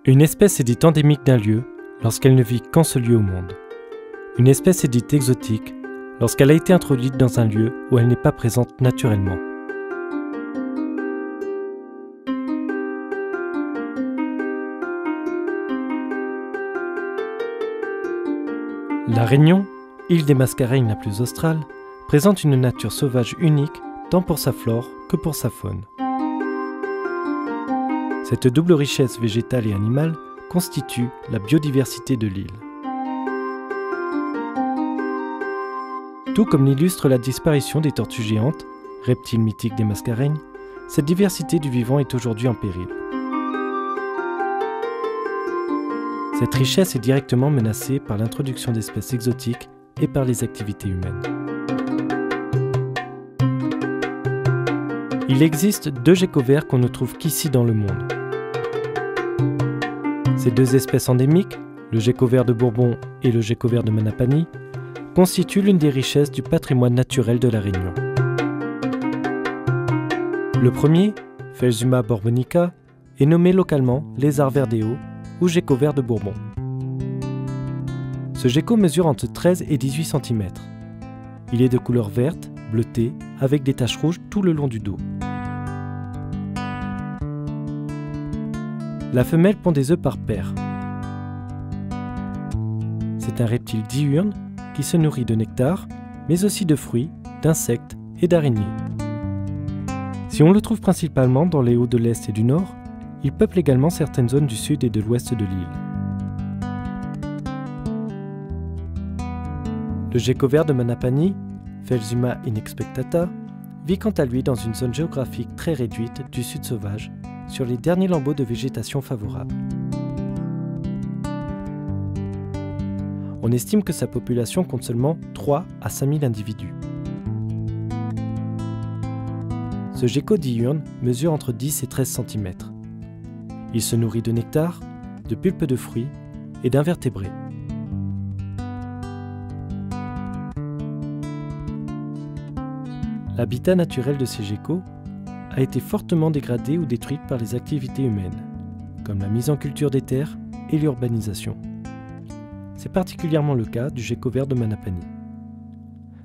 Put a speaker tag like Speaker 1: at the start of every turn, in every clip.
Speaker 1: Une espèce est dite endémique d'un lieu lorsqu'elle ne vit qu'en ce lieu au monde. Une espèce est dite exotique lorsqu'elle a été introduite dans un lieu où elle n'est pas présente naturellement. La Réunion, île des Mascareignes la plus australe, présente une nature sauvage unique tant pour sa flore que pour sa faune. Cette double richesse végétale et animale constitue la biodiversité de l'île. Tout comme l'illustre la disparition des tortues géantes, reptiles mythiques des Mascareignes, cette diversité du vivant est aujourd'hui en péril. Cette richesse est directement menacée par l'introduction d'espèces exotiques et par les activités humaines. Il existe deux geckos verts qu'on ne trouve qu'ici dans le monde. Ces deux espèces endémiques, le gecko vert de Bourbon et le gecko vert de Manapani, constituent l'une des richesses du patrimoine naturel de la Réunion. Le premier, Phelsuma bourbonica, est nommé localement lézard vert des Hauts ou gecko vert de Bourbon. Ce gecko mesure entre 13 et 18 cm. Il est de couleur verte, bleutée, avec des taches rouges tout le long du dos. La femelle pond des œufs par paire. C'est un reptile diurne qui se nourrit de nectar, mais aussi de fruits, d'insectes et d'araignées. Si on le trouve principalement dans les hauts de l'Est et du Nord, il peuple également certaines zones du sud et de l'ouest de l'île. Le gecko vert de Manapani, Phelsuma inexpectata, vit quant à lui dans une zone géographique très réduite du sud sauvage, sur les derniers lambeaux de végétation favorables. On estime que sa population compte seulement 3 à 5 000 individus. Ce gecko diurne mesure entre 10 et 13 cm. Il se nourrit de nectar, de pulpe de fruits et d'invertébrés. L'habitat naturel de ces geckos a été fortement dégradé ou détruit par les activités humaines, comme la mise en culture des terres et l'urbanisation. C'est particulièrement le cas du gecko vert de Manapani.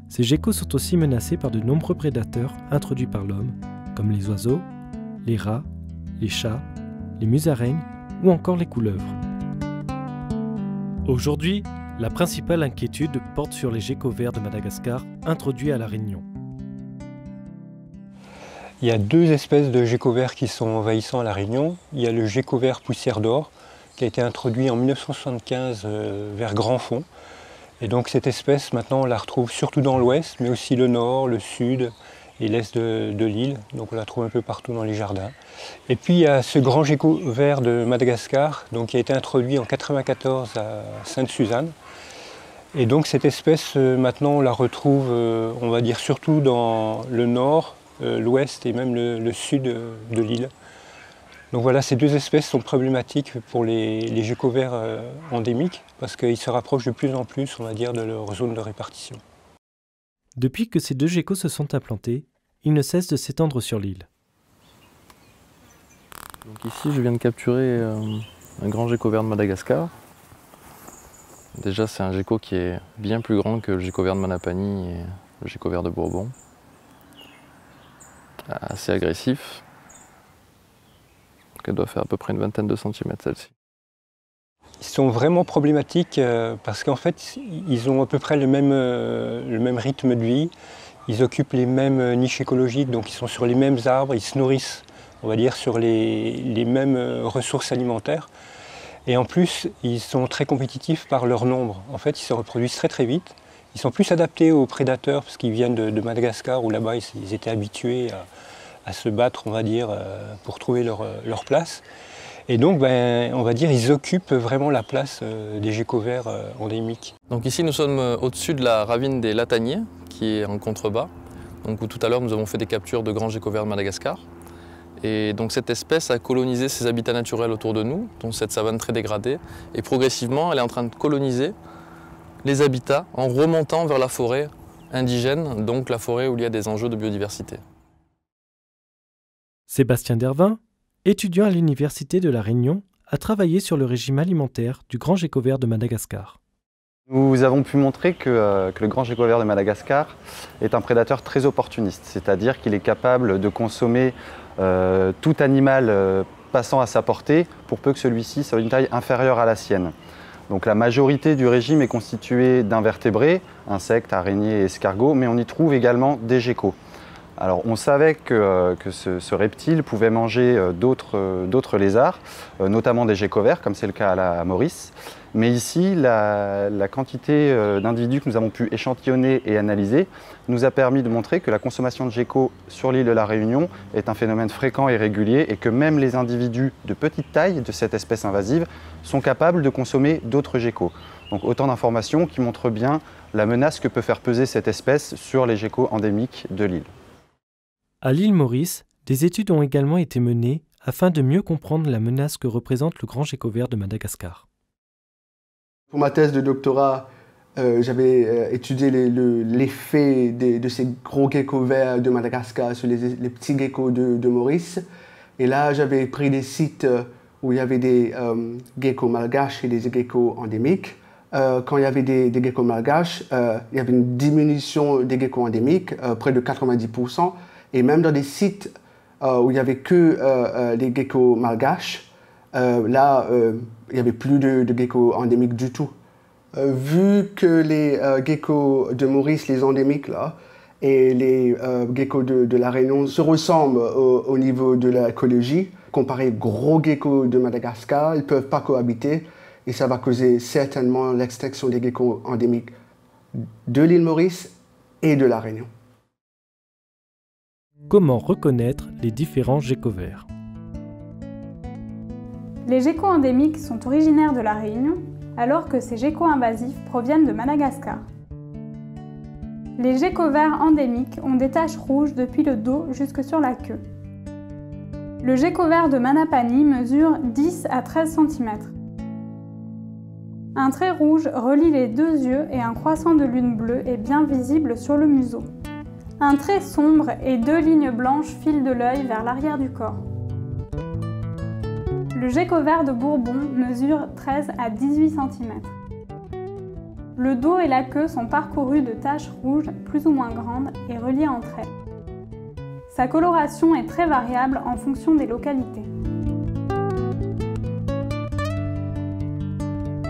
Speaker 1: Ces geckos sont aussi menacés par de nombreux prédateurs introduits par l'homme, comme les oiseaux, les rats, les chats, les musaraignes ou encore les couleuvres. Aujourd'hui, la principale inquiétude porte sur les geckos verts de Madagascar introduits à la Réunion.
Speaker 2: Il y a deux espèces de geckos verts qui sont envahissants à la Réunion. Il y a le gecko vert poussière d'or qui a été introduit en 1975 vers Grand Fond. Et donc cette espèce, maintenant, on la retrouve surtout dans l'ouest, mais aussi le nord, le sud et l'est de l'île. Donc on la trouve un peu partout dans les jardins. Et puis il y a ce grand gecko vert de Madagascar donc, qui a été introduit en 1994 à Sainte-Suzanne. Et donc cette espèce, maintenant, on la retrouve, on va dire, surtout dans le nord, l'ouest et même le sud de l'île. Donc voilà, ces deux espèces sont problématiques pour les geckos verts endémiques parce qu'ils se rapprochent de plus en plus, on va dire, de leur zone de répartition.
Speaker 1: Depuis que ces deux geckos se sont implantés, ils ne cessent de s'étendre sur l'île.
Speaker 3: Donc ici, je viens de capturer un grand gecko vert de Madagascar. Déjà, c'est un gecko qui est bien plus grand que le gecko vert de Manapani et le gecko vert de Bourbon. Assez agressif. Elle doit faire à peu près une vingtaine de centimètres celle-ci.
Speaker 2: Ils sont vraiment problématiques parce qu'en fait, ils ont à peu près le même rythme de vie. Ils occupent les mêmes niches écologiques, donc ils sont sur les mêmes arbres, ils se nourrissent, on va dire, sur les mêmes ressources alimentaires. Et en plus, ils sont très compétitifs par leur nombre. En fait, ils se reproduisent très très vite. Ils sont plus adaptés aux prédateurs parce qu'ils viennent de Madagascar où là-bas ils étaient habitués à se battre, on va dire, pour trouver leur place. Et donc, on va dire, ils occupent vraiment la place des geckos verts endémiques.
Speaker 3: Donc ici, nous sommes au-dessus de la ravine des Lataniers, qui est en contrebas. Donc où tout à l'heure, nous avons fait des captures de grands geckos verts de Madagascar. Et donc cette espèce a colonisé ses habitats naturels autour de nous, dont cette savane très dégradée. Et progressivement, elle est en train de coloniser les habitats en remontant vers la forêt indigène, donc la forêt où il y a des enjeux de biodiversité.
Speaker 1: Sébastien Dervin, étudiant à l'Université de La Réunion, a travaillé sur le régime alimentaire du grand gecko vert de Madagascar.
Speaker 4: Nous avons pu montrer que le grand gecko vert de Madagascar est un prédateur très opportuniste, c'est-à-dire qu'il est capable de consommer tout animal passant à sa portée pour peu que celui-ci soit une taille inférieure à la sienne. Donc la majorité du régime est constituée d'invertébrés, insectes, araignées et escargots, mais on y trouve également des geckos. Alors on savait que ce reptile pouvait manger d'autres lézards, notamment des geckos verts, comme c'est le cas à Maurice. Mais ici, la quantité d'individus que nous avons pu échantillonner et analyser nous a permis de montrer que la consommation de geckos sur l'île de la Réunion est un phénomène fréquent et régulier et que même les individus de petite taille de cette espèce invasive sont capables de consommer d'autres geckos. Donc autant d'informations qui montrent bien la menace que peut faire peser cette espèce sur les geckos endémiques de l'île.
Speaker 1: À l'île Maurice, des études ont également été menées afin de mieux comprendre la menace que représente le grand gecko vert de Madagascar.
Speaker 5: Pour ma thèse de doctorat, j'avais étudié l'effet de ces gros geckos verts de Madagascar sur les petits geckos de Maurice. Et là, j'avais pris des sites où il y avait des geckos malgaches et des geckos endémiques. Quand il y avait des geckos malgaches, il y avait une diminution des geckos endémiques, près de 90%. Et même dans des sites où il n'y avait que des geckos malgaches, là, il n'y avait plus de geckos endémiques du tout. Vu que les geckos de Maurice, les endémiques, là, et les geckos de la Réunion se ressemblent au niveau de l'écologie, comparé aux gros geckos de Madagascar, ils ne peuvent pas cohabiter et ça va causer certainement l'extinction des geckos endémiques de l'île Maurice et de la Réunion.
Speaker 1: Comment reconnaître les différents geckos verts?
Speaker 6: Les geckos endémiques sont originaires de la Réunion, alors que ces geckos invasifs proviennent de Madagascar. Les geckos verts endémiques ont des taches rouges depuis le dos jusque sur la queue. Le gecko vert de Manapani mesure 10 à 13 cm. Un trait rouge relie les deux yeux et un croissant de lune bleue est bien visible sur le museau. Un trait sombre et deux lignes blanches filent de l'œil vers l'arrière du corps. Le gecko vert de Bourbon mesure 13 à 18 cm. Le dos et la queue sont parcourus de taches rouges plus ou moins grandes et reliées entre elles. Sa coloration est très variable en fonction des localités.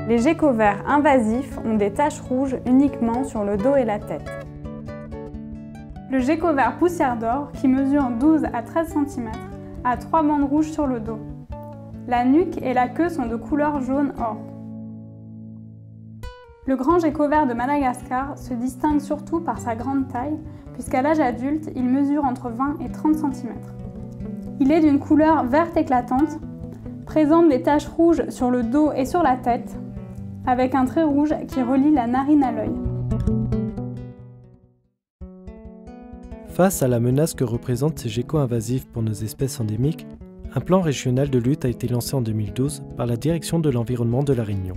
Speaker 6: Les geckos verts invasifs ont des taches rouges uniquement sur le dos et la tête. Le gecko vert poussière d'or, qui mesure 12 à 13 cm, a 3 bandes rouges sur le dos. La nuque et la queue sont de couleur jaune-or. Le grand gecko vert de Madagascar se distingue surtout par sa grande taille, puisqu'à l'âge adulte, il mesure entre 20 et 30 cm. Il est d'une couleur verte éclatante, présente des taches rouges sur le dos et sur la tête, avec un trait rouge qui relie la narine à l'œil.
Speaker 1: Face à la menace que représentent ces geckos invasifs pour nos espèces endémiques, un plan régional de lutte a été lancé en 2012 par la Direction de l'environnement de la Réunion.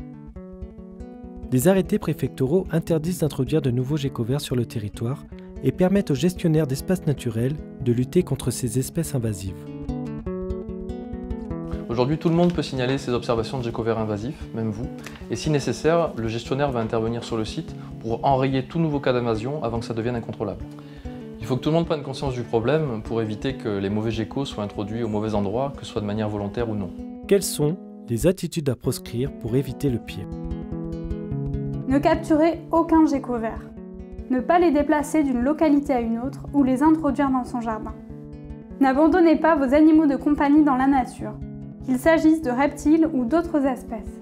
Speaker 1: Des arrêtés préfectoraux interdisent d'introduire de nouveaux geckos verts sur le territoire et permettent aux gestionnaires d'espaces naturels de lutter contre ces espèces invasives.
Speaker 3: Aujourd'hui, tout le monde peut signaler ses observations de geckos verts invasifs, même vous, et si nécessaire, le gestionnaire va intervenir sur le site pour enrayer tout nouveau cas d'invasion avant que ça devienne incontrôlable. Il faut que tout le monde prenne conscience du problème pour éviter que les mauvais geckos soient introduits au mauvais endroit, que ce soit de manière volontaire ou non.
Speaker 1: Quelles sont les attitudes à proscrire pour éviter le pire?
Speaker 6: Ne capturez aucun gecko vert. Ne pas les déplacer d'une localité à une autre ou les introduire dans son jardin. N'abandonnez pas vos animaux de compagnie dans la nature, qu'il s'agisse de reptiles ou d'autres espèces.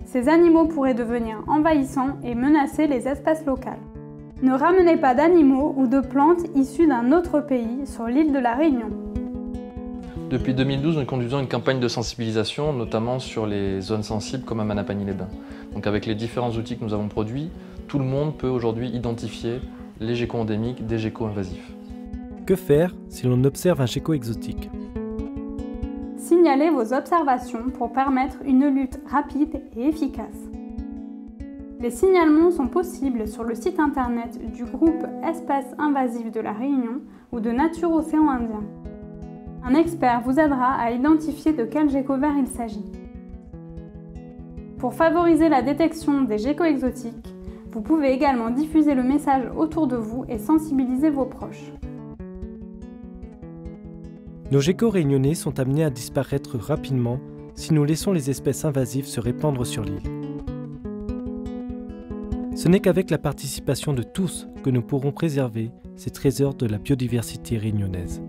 Speaker 6: Ces animaux pourraient devenir envahissants et menacer les espèces locales. Ne ramenez pas d'animaux ou de plantes issues d'un autre pays sur l'île de la Réunion.
Speaker 3: Depuis 2012, nous conduisons une campagne de sensibilisation, notamment sur les zones sensibles comme à Manapani-les-Bains. Donc avec les différents outils que nous avons produits, tout le monde peut aujourd'hui identifier les geckos endémiques des geckos invasifs.
Speaker 1: Que faire si l'on observe un gecko exotique?
Speaker 6: Signalez vos observations pour permettre une lutte rapide et efficace. Les signalements sont possibles sur le site internet du groupe Espèces invasives de la Réunion ou de Nature Océan Indien. Un expert vous aidera à identifier de quel gecko vert il s'agit. Pour favoriser la détection des geckos exotiques, vous pouvez également diffuser le message autour de vous et sensibiliser vos proches.
Speaker 1: Nos geckos réunionnais sont amenés à disparaître rapidement si nous laissons les espèces invasives se répandre sur l'île. Ce n'est qu'avec la participation de tous que nous pourrons préserver ces trésors de la biodiversité réunionnaise.